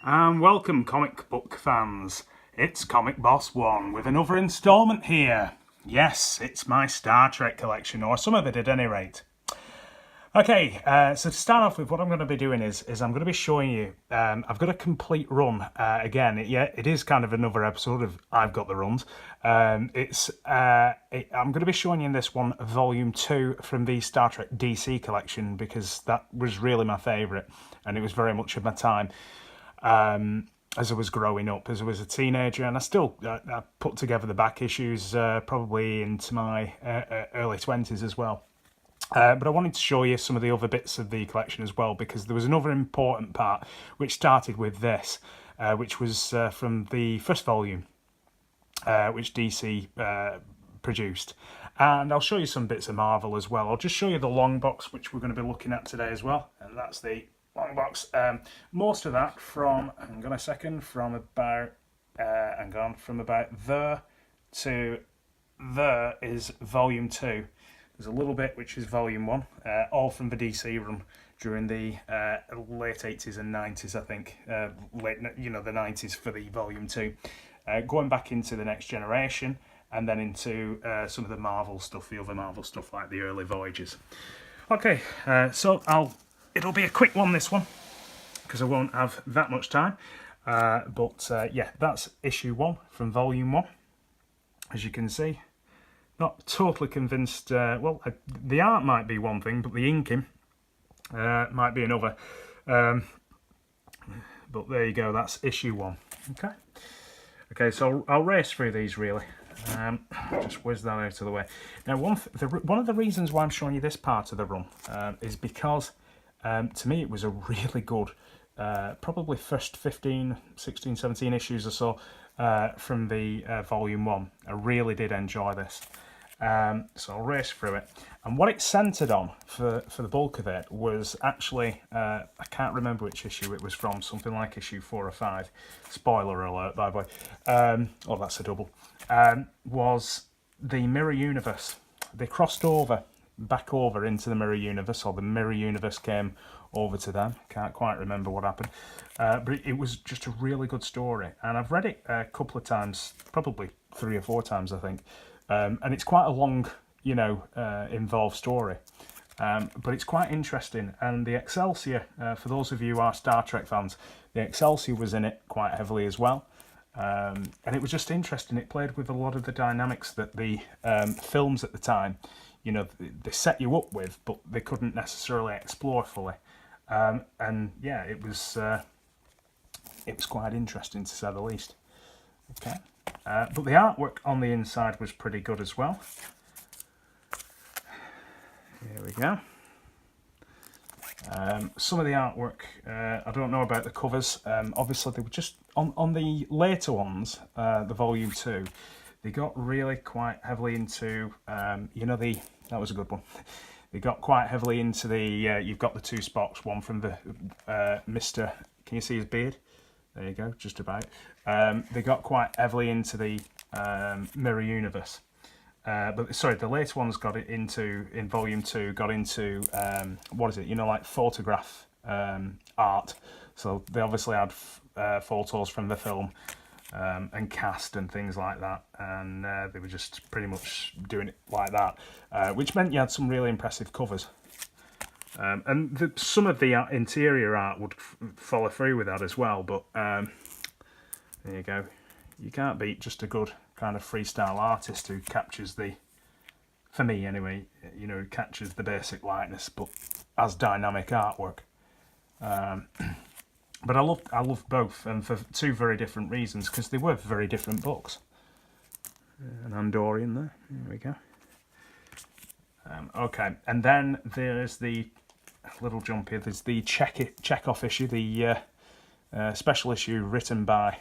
And welcome, comic book fans. It's Comic Boss 1 with another instalment here. Yes, it's my Star Trek collection, or some of it at any rate. Okay, so to start off with, what I'm going to be doing is I'm going to be showing you, I've got a complete run. Again, it is kind of another episode of I've Got the Runs. I'm going to be showing you in this one Volume 2 from the Star Trek DC collection, because that was really my favourite, and it was very much of my time. As I was growing up, as I was a teenager, and I put together the back issues probably into my early 20s as well. But I wanted to show you some of the other bits of the collection as well, because there was another important part which started with this, which was from the first volume, which DC produced. And I'll show you some bits of Marvel as well. I'll just show you the long box, which we're going to be looking at today as well, and that's the long box. Most of that from, hang on a second, from about there to there is volume 2. There's a little bit which is volume 1, all from the DC run during the late 80s and 90s, I think. The 90s for the volume 2. Going back into the Next Generation, and then into some of the Marvel stuff, the other Marvel stuff like the early Voyages. Okay, so it'll be a quick one, this one, because I won't have that much time. Yeah, that's issue 1 from volume 1, as you can see. Not totally convinced. The art might be one thing, but the inking might be another. But there you go. That's issue 1. Okay. So I'll race through these really. Just whiz that out of the way. Now, one of the reasons why I'm showing you this part of the run is because to me it was a really good, probably first 15, 16, 17 issues or so from the volume 1. I really did enjoy this. So I'll race through it, and what it centred on for the bulk of it was actually, I can't remember which issue it was from, something like issue 4 or 5, spoiler alert by the way, oh that's a double, was the Mirror Universe. They crossed back over into the Mirror Universe, or the Mirror Universe came over to them, can't quite remember what happened, but it was just a really good story, and I've read it a couple of times, probably 3 or 4 times I think. And it's quite a long, involved story, but it's quite interesting. And the Excelsior, for those of you who are Star Trek fans, the Excelsior was in it quite heavily as well, and it was just interesting. It played with a lot of the dynamics that the films at the time, they set you up with, but they couldn't necessarily explore fully. And yeah, it was quite interesting to say the least. Okay. But the artwork on the inside was pretty good as well. Here we go. Some of the artwork, I don't know about the covers. Obviously, they were just on the later ones, the volume 2. They got really quite heavily into, that was a good one. They got quite heavily into the. You've got the 2 Spocks, one from the Mr. Can you see his beard? There you go, just about. They got quite heavily into the Mirror Universe. But sorry, the later ones got it into, in volume 2, got into, what is it, like photograph art. So they obviously had photos from the film and cast and things like that. And they were just pretty much doing it like that, which meant you had some really impressive covers. And some of the interior art would follow through with that as well, but there you go. You can't beat just a good kind of freestyle artist who captures for me anyway, who captures the basic likeness, but as dynamic artwork. But I loved both, and for 2 very different reasons, because they were very different books. An Andorian there we go. Okay, and then there's the little jump here. There's the Chekhov issue, the special issue written by,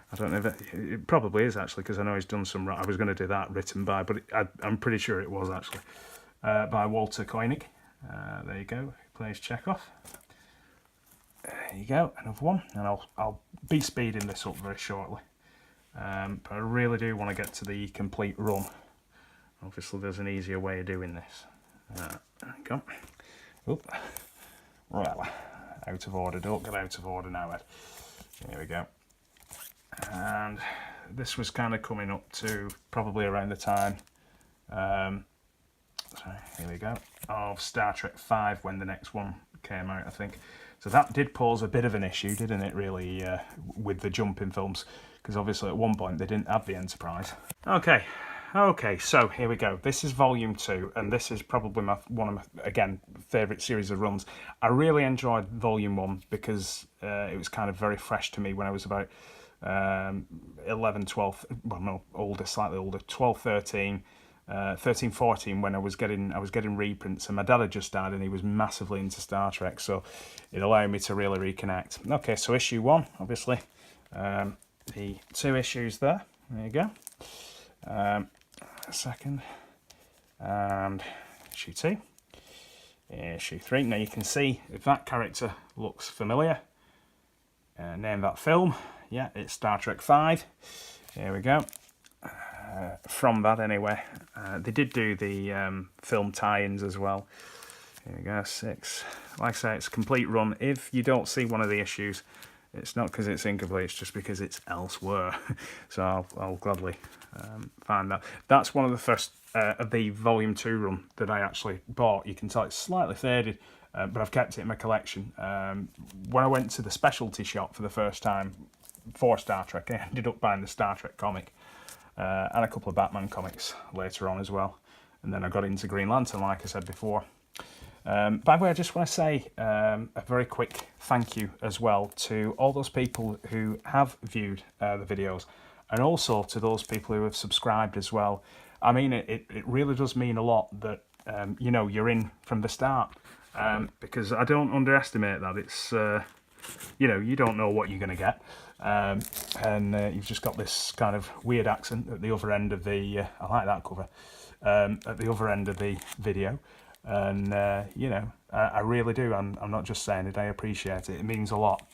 I don't know if it probably is actually, because I know he's done some. I was going to do that written by, but I'm pretty sure it was actually by Walter Koenig. There you go. He plays Chekhov. There you go, another one, and I'll be speeding this up very shortly. But I really do want to get to the complete run. Obviously, there's an easier way of doing this. There you go. Oop. Right. out of order. Don't get out of order now, Ed. Here we go. And this was kind of coming up to probably around the time, sorry, here we go, of Star Trek V when the next one came out, I think. So that did pose a bit of an issue, didn't it, really, with the jumping films, because obviously at one point they didn't have the Enterprise. Okay, so here we go. This is Volume 2, and this is probably one of my, again, favourite series of runs. I really enjoyed Volume 1 because it was kind of very fresh to me when I was about 11, 12, well no, older, slightly older, 12, 13, 13, 14 when I was getting reprints, and my dad had just died and he was massively into Star Trek, so it allowed me to really reconnect. Okay, so issue 1, obviously, the 2 issues there you go, a second, and issue 2, issue 3. Now you can see if that character looks familiar, name that film. Yeah, it's Star Trek V. Here we go. From that, anyway. They did do the film tie-ins as well. Here we go, 6. Like I say, it's a complete run. If you don't see one of the issues, it's not because it's incomplete, it's just because it's elsewhere. So I'll gladly find that. That's one of the first of the Volume 2 run that I actually bought. You can tell it's slightly faded, but I've kept it in my collection. When I went to the specialty shop for the first time for Star Trek, I ended up buying the Star Trek comic and a couple of Batman comics later on as well. And then I got into Green Lantern, like I said before. By the way, I just want to say a very quick thank you as well to all those people who have viewed the videos, and also to those people who have subscribed as well. I mean, it really does mean a lot that you know, you're in from the start, because I don't underestimate that. It's you know, you don't know what you're going to get, and you've just got this kind of weird accent at the other end of the I like that cover, at the other end of the video, and you know, I really do. I'm not just saying it, I appreciate it. It means a lot.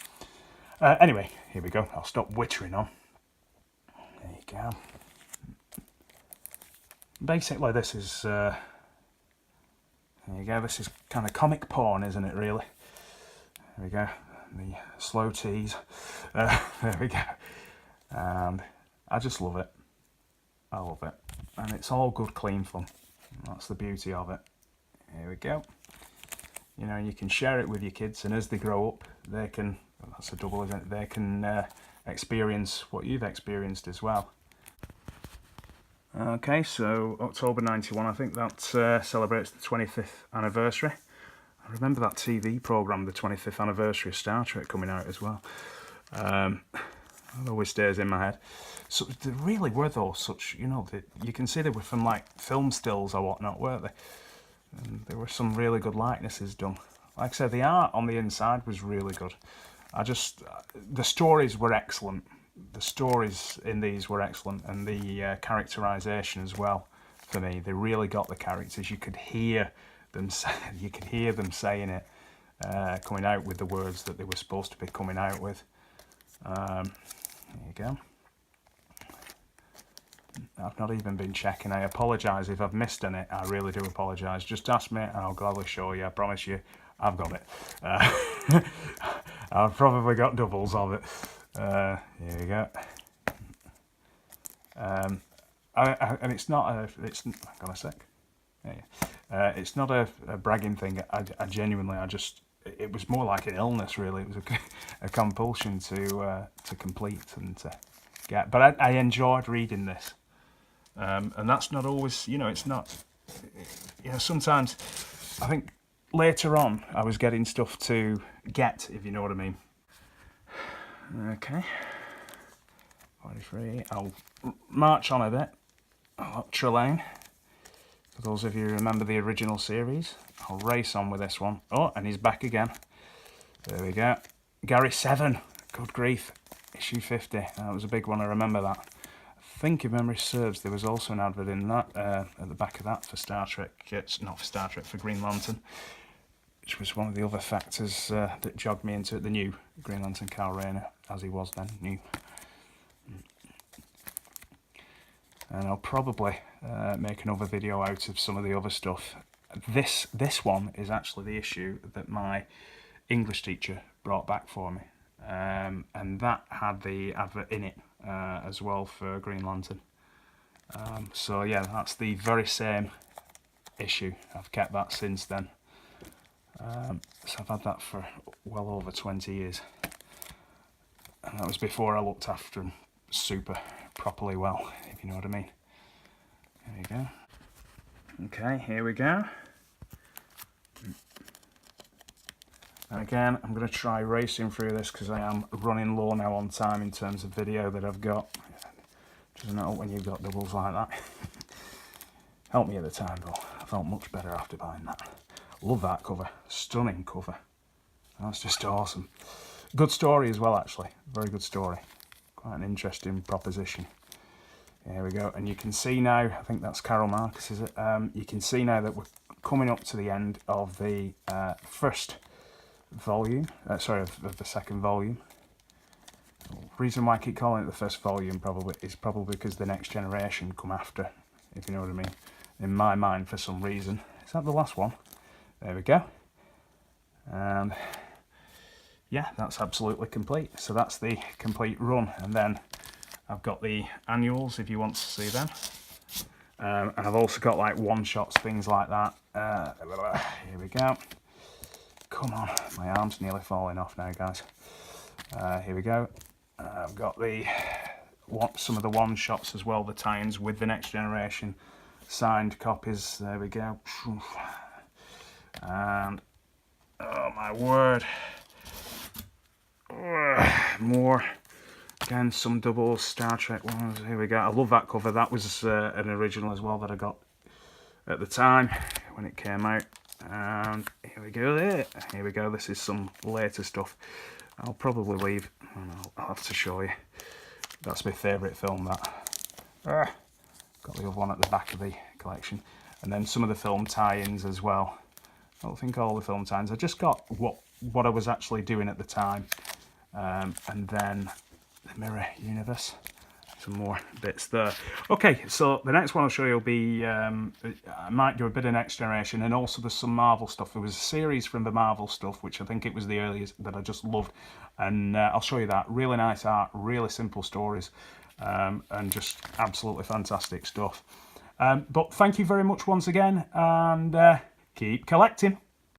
Anyway, here we go. I'll stop wittering on. There you go. Basically, this is there you go. This is kind of comic porn, isn't it? Really. There we go. The slow tease. There we go. And I just love it. I love it. And it's all good, clean fun. That's the beauty of it. Here we go. You know, you can share it with your kids, and as they grow up, they can, well, that's a double, isn't it? They can experience what you've experienced as well. Okay, so October 91, I think that celebrates the 25th anniversary. I remember that TV programme, the 25th anniversary of Star Trek, coming out as well. It always stays in my head. So they really were, though, such, you know, you can see they were from like film stills or whatnot, weren't they? And there were some really good likenesses done. Like I said, the art on the inside was really good. The stories were excellent. The stories in these were excellent, and the characterisation as well. For me, they really got the characters. You could hear them saying it, coming out with the words that they were supposed to be coming out with. There you go. I've not even been checking. I apologise if I've missed any. I really do apologise. Just ask me and I'll gladly show you. I promise you, I've got it. I've probably got doubles of it. Here we go. And it's not a. Hang on a sec. It's not a bragging thing. I genuinely, it was more like an illness, really. It was a compulsion to complete and to get. But I enjoyed reading this, and that's not always, you know, it's not. You know, sometimes I think later on I was getting stuff to get, if you know what I mean. Okay. 43. I'll march on a bit. Trelane. For those of you who remember the original series, I'll race on with this one. Oh, and he's back again. There we go. Gary 7. Good grief. Issue 50. That was a big one, I remember that. I think if memory serves, there was also an advert in that, at the back of that for Star Trek. It's not for Star Trek, for Green Lantern, which was one of the other factors that jogged me into it. The new Green Lantern, Kal Rayner, as he was then, new. And I'll probably make another video out of some of the other stuff. This one is actually the issue that my English teacher brought back for me, and that had the advert in it as well for Green Lantern. So yeah, that's the very same issue. I've kept that since then. So I've had that for well over 20 years. And that was before I looked after them super properly well, if you know what I mean. There you go. Okay, here we go. And again, I'm going to try racing through this because I am running low now on time in terms of video that I've got. Doesn't help when you've got doubles like that. Helped me at the time though. I felt much better after buying that. Love that cover. Stunning cover. That's just awesome. Good story as well, actually. Very good story. Quite an interesting proposition. Here we go. And you can see now, I think that's Carol Marcus, is it? You can see now that we're coming up to the end of the first volume. Of the second volume. Reason why I keep calling it the first volume is probably because the Next Generation come after, if you know what I mean. In my mind, for some reason. Is that the last one? There we go. And yeah, that's absolutely complete. So that's the complete run. And then I've got the annuals if you want to see them. And I've also got like one-shots, things like that. Here we go. Come on, my arm's nearly falling off now, guys. Here we go. I've got some of the one-shots as well, the tie-ins with the Next Generation signed copies. There we go. And oh my word, more. Again, some double Star Trek ones. Here we go. I love that cover. That was an original as well that I got at the time when it came out. And here we go there. Here we go. This is some later stuff. I'll probably leave. I'll have to show you. That's my favourite film, that. Got the other one at the back of the collection. And then some of the film tie-ins as well. I don't think all the film tie-ins. I just got what I was actually doing at the time. And then the Mirror Universe. Some more bits there. Okay, so the next one I'll show you will be, I might do a bit of Next Generation, and also there's some Marvel stuff. There was a series from the Marvel stuff, which I think it was the earliest, that I just loved, and I'll show you that. Really nice art, really simple stories, and just absolutely fantastic stuff. But thank you very much once again, and keep collecting.